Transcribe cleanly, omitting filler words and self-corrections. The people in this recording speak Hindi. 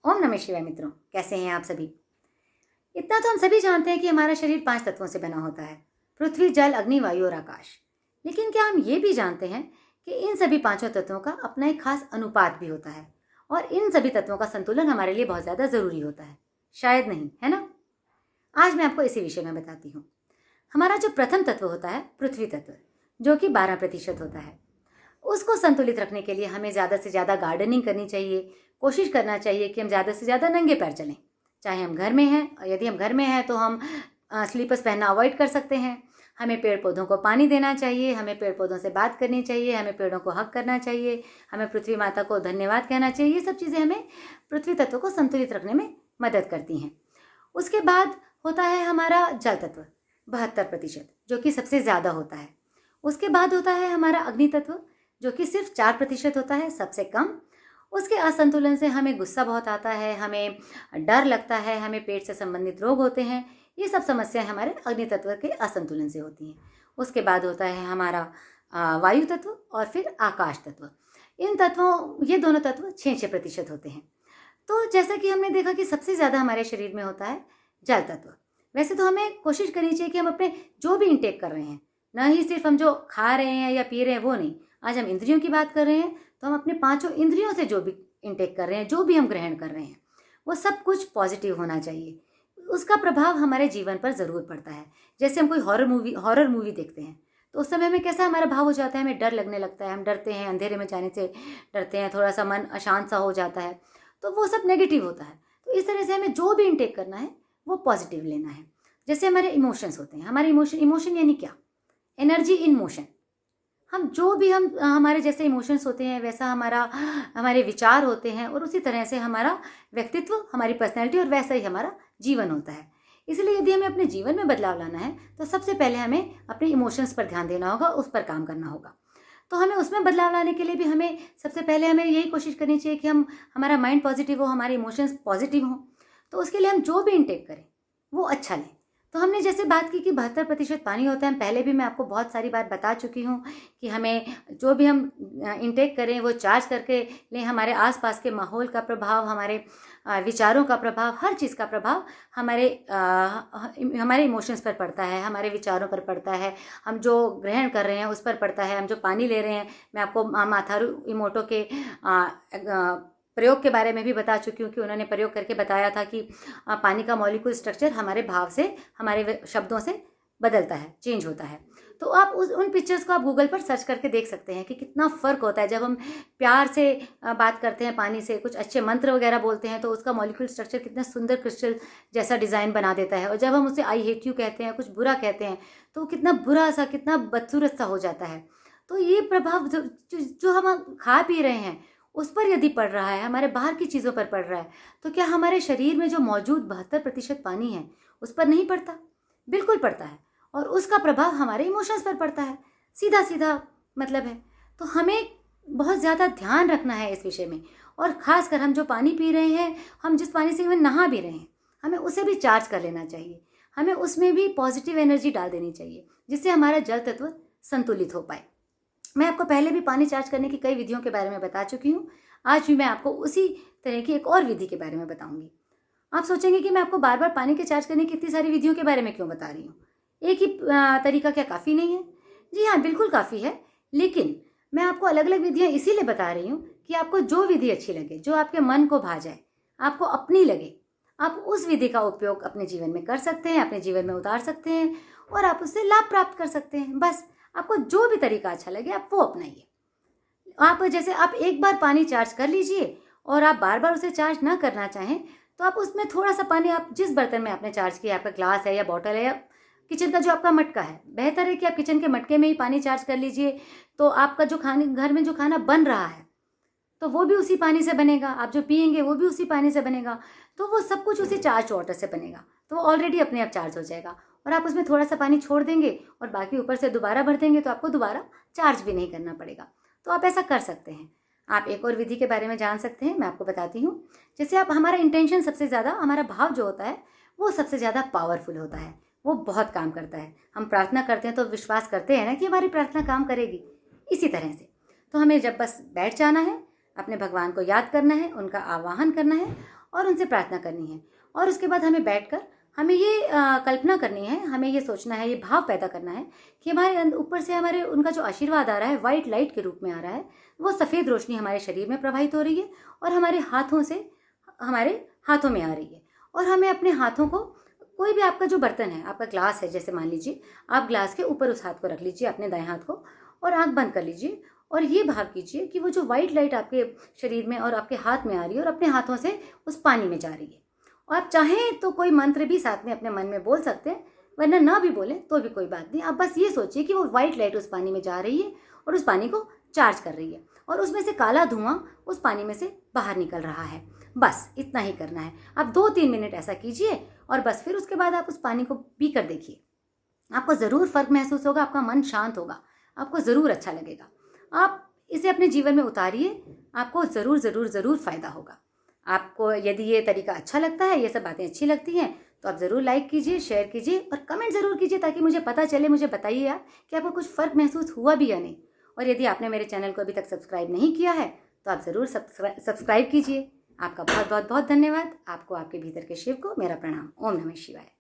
ओम नमः शिवाय मित्रों, कैसे हैं आप सभी। इतना तो हम सभी जानते हैं कि हमारा शरीर 5 तत्वों से बना होता है। पृथ्वी, जल, अग्नि, वायु और आकाश। लेकिन क्या हम ये भी जानते हैं कि इन सभी पांचों तत्वों का अपना एक खास अनुपात भी होता है और इन सभी तत्वों का संतुलन हमारे लिए बहुत ज्यादा जरूरी होता है? शायद नहीं, है ना। आज मैं आपको इसी विषय में बताती हूँ। हमारा जो प्रथम तत्व होता है पृथ्वी तत्व, जो कि 12% होता है, उसको संतुलित रखने के लिए हमें ज़्यादा से ज़्यादा गार्डनिंग करनी चाहिए। कोशिश करना चाहिए कि हम ज़्यादा से ज़्यादा नंगे पैर चलें, चाहे हम घर में हैं। यदि हम घर में हैं तो हम स्लीपर्स पहनना अवॉइड कर सकते हैं। हमें पेड़ पौधों को पानी देना चाहिए, हमें पेड़ पौधों से बात करनी चाहिए, हमें पेड़ों को हक करना चाहिए, हमें पृथ्वी माता को धन्यवाद कहना चाहिए। ये सब चीज़ें हमें पृथ्वी तत्व को संतुलित रखने में मदद करती हैं। उसके बाद होता है हमारा जल तत्व 72%, जो कि सबसे ज़्यादा होता है। उसके बाद होता है हमारा अग्नि तत्व, जो कि सिर्फ 4% होता है, सबसे कम। उसके असंतुलन से हमें गुस्सा बहुत आता है, हमें डर लगता है, हमें पेट से संबंधित रोग होते हैं। ये सब समस्याएं हमारे अग्नि तत्व के असंतुलन से होती हैं। उसके बाद होता है हमारा वायु तत्व और फिर आकाश तत्व। इन तत्वों, ये दोनों तत्व 6% होते हैं। तो जैसा कि हमने देखा कि सबसे ज़्यादा हमारे शरीर में होता है जल तत्व। वैसे तो हमें कोशिश करनी चाहिए कि हम अपने जो भी इंटेक कर रहे हैं, ना ही सिर्फ हम जो खा रहे हैं या पी रहे हैं वो नहीं। आज हम इंद्रियों की बात कर रहे हैं तो हम अपने 5 इंद्रियों से जो भी इंटेक कर रहे हैं, जो भी हम ग्रहण कर रहे हैं, वो सब कुछ पॉजिटिव होना चाहिए। उसका प्रभाव हमारे जीवन पर ज़रूर पड़ता है। जैसे हम कोई हॉरर मूवी देखते हैं तो उस समय में कैसा हमारा भाव हो जाता है, हमें डर लगने लगता है, हम डरते हैं, अंधेरे में जाने से डरते हैं, थोड़ा सा मन अशांत सा हो जाता है। तो वो सब नेगेटिव होता है। तो इस तरह से हमें जो भी इंटेक करना है वो पॉजिटिव लेना है। जैसे हमारे इमोशंस होते हैं, हमारे इमोशन यानी क्या, एनर्जी इन मोशन। हम जो भी हम हमारे जैसे इमोशंस होते हैं वैसा हमारे विचार होते हैं, और उसी तरह से हमारा व्यक्तित्व, हमारी पर्सनैलिटी और वैसा ही हमारा जीवन होता है। इसलिए यदि हमें अपने जीवन में बदलाव लाना है तो सबसे पहले हमें अपने इमोशंस पर ध्यान देना होगा, उस पर काम करना होगा। तो हमें उसमें बदलाव लाने के लिए भी हमें सबसे पहले हमें यही कोशिश करनी चाहिए कि हमारा माइंड पॉजिटिव हो, हमारे इमोशंस पॉजिटिव हों। तो उसके लिए हम जो भी इंटेक करें वो अच्छा लें। तो हमने जैसे बात की कि 72% पानी होता है, पहले भी मैं आपको बहुत सारी बार बता चुकी हूँ कि हमें जो भी हम इंटेक करें वो चार्ज करके लें। हमारे आसपास के माहौल का प्रभाव, हमारे विचारों का प्रभाव, हर चीज़ का प्रभाव हमारे इमोशंस पर पड़ता है, हमारे विचारों पर पड़ता है, हम जो ग्रहण कर रहे हैं उस पर पड़ता है, हम जो पानी ले रहे हैं। मैं आपको माथारू इमोटो के प्रयोग के बारे में भी बता चुकी हूँ कि उन्होंने प्रयोग करके बताया था कि पानी का मॉलिक्यूल स्ट्रक्चर हमारे भाव से, हमारे शब्दों से बदलता है, चेंज होता है। तो आप उन पिक्चर्स को आप गूगल पर सर्च करके देख सकते हैं कि कितना फ़र्क होता है। जब हम प्यार से बात करते हैं पानी से, कुछ अच्छे मंत्र वगैरह बोलते हैं, तो उसका मॉलिक्यूल स्ट्रक्चर कितना सुंदर क्रिस्टल जैसा डिज़ाइन बना देता है। और जब हम उसे आई हेट यू कहते हैं, कुछ बुरा कहते हैं, तो कितना बुरा सा, कितना बदसूरत सा हो जाता है। तो ये प्रभाव जो हम खा पी रहे हैं उस पर यदि पड़ रहा है, हमारे बाहर की चीज़ों पर पड़ रहा है, तो क्या हमारे शरीर में जो मौजूद 72% पानी है उस पर नहीं पड़ता? बिल्कुल पड़ता है। और उसका प्रभाव हमारे इमोशंस पर पड़ता है, सीधा सीधा मतलब है। तो हमें बहुत ज़्यादा ध्यान रखना है इस विषय में। और ख़ासकर हम जो पानी पी रहे हैं, हम जिस पानी से इवन नहा भी रहे हैं, हमें उसे भी चार्ज कर लेना चाहिए। हमें उसमें भी पॉजिटिव एनर्जी डाल देनी चाहिए, जिससे हमारा जल तत्व संतुलित हो पाए। मैं आपको पहले भी पानी चार्ज करने की कई विधियों के बारे में बता चुकी हूँ। आज भी मैं आपको उसी तरह की एक और विधि के बारे में बताऊंगी। आप सोचेंगे कि मैं आपको बार बार पानी के चार्ज करने की इतनी सारी विधियों के बारे में क्यों बता रही हूँ, एक ही तरीका क्या काफ़ी नहीं है? जी हाँ, बिल्कुल काफ़ी है। लेकिन मैं आपको अलग अलग विधियाँ इसीलिए बता रही हूँ कि आपको जो विधि अच्छी लगे, जो आपके मन को भा जाए, आपको अपनी लगे, आप उस विधि का उपयोग अपने जीवन में कर सकते हैं, अपने जीवन में उतार सकते हैं और आप उससे लाभ प्राप्त कर सकते हैं। बस आपको जो भी तरीका अच्छा लगे आप वो अपनाइए। आप जैसे आप एक बार पानी चार्ज कर लीजिए और आप बार बार उसे चार्ज ना करना चाहें तो आप उसमें थोड़ा सा पानी, आप जिस बर्तन में आपने चार्ज किया, आपका ग्लास है या बॉटल है या किचन का जो आपका मटका है, बेहतर है कि आप किचन के मटके में ही पानी चार्ज कर लीजिए। तो आपका जो घर में जो खाना बन रहा है तो वो भी उसी पानी से बनेगा, आप जो पियेंगे वो भी उसी पानी से बनेगा, तो वो सब कुछ उसी चार्ज वाटर से बनेगा, तो वो ऑलरेडी अपने आप चार्ज हो जाएगा। और आप उसमें थोड़ा सा पानी छोड़ देंगे और बाकी ऊपर से दोबारा भर देंगे तो आपको दोबारा चार्ज भी नहीं करना पड़ेगा। तो आप ऐसा कर सकते हैं। आप एक और विधि के बारे में जान सकते हैं, मैं आपको बताती हूँ। जैसे आप, हमारा इंटेंशन सबसे ज़्यादा, हमारा भाव जो होता है वो सबसे ज़्यादा पावरफुल होता है, वो बहुत काम करता है। हम प्रार्थना करते हैं तो विश्वास करते हैं ना कि हमारी प्रार्थना काम करेगी। इसी तरह से तो हमें जब बस बैठ जाना है, अपने भगवान को याद करना है, उनका आवाहन करना है और उनसे प्रार्थना करनी है। और उसके बाद हमें बैठकर हमें ये कल्पना करनी है, हमें ये सोचना है, ये भाव पैदा करना है कि हमारे ऊपर से हमारे उनका जो आशीर्वाद आ रहा है वाइट लाइट के रूप में आ रहा है, वो सफ़ेद रोशनी हमारे शरीर में प्रवाहित हो रही है और हमारे हाथों में आ रही है। और हमें अपने हाथों को, कोई भी आपका जो बर्तन है, आपका ग्लास है जैसे मान लीजिए, आप ग्लास के ऊपर उस हाथ को रख लीजिए, अपने दाएं हाथ को, और आंख बंद कर लीजिए और ये भाव कीजिए कि वो जो वाइट लाइट आपके शरीर में और आपके हाथ में आ रही है और अपने हाथों से उस पानी में जा रही है। और आप चाहें तो कोई मंत्र भी साथ में अपने मन में बोल सकते हैं, वरना ना भी बोले तो भी कोई बात नहीं। आप बस ये सोचिए कि वो वाइट लाइट उस पानी में जा रही है और उस पानी को चार्ज कर रही है और उसमें से काला धुआं उस पानी में से बाहर निकल रहा है। बस इतना ही करना है। आप 2-3 मिनट ऐसा कीजिए और बस फिर उसके बाद आप उस पानी को पी कर देखिए, आपको ज़रूर फ़र्क महसूस होगा, आपका मन शांत होगा, आपको ज़रूर अच्छा लगेगा। आप इसे अपने जीवन में उतारिए, आपको ज़रूर ज़रूर ज़रूर फ़ायदा होगा। आपको यदि ये तरीका अच्छा लगता है, ये सब बातें अच्छी लगती हैं, तो आप ज़रूर लाइक कीजिए, शेयर कीजिए और कमेंट ज़रूर कीजिए ताकि मुझे पता चले, मुझे बताइए आप कि आपको कुछ फ़र्क महसूस हुआ भी या नहीं। और यदि आपने मेरे चैनल को अभी तक सब्सक्राइब नहीं किया है तो आप ज़रूर सब्सक्राइब कीजिए। आपका बहुत बहुत बहुत धन्यवाद। आपको आपके भीतर के शिव को मेरा प्रणाम। ओम नमः शिवाय।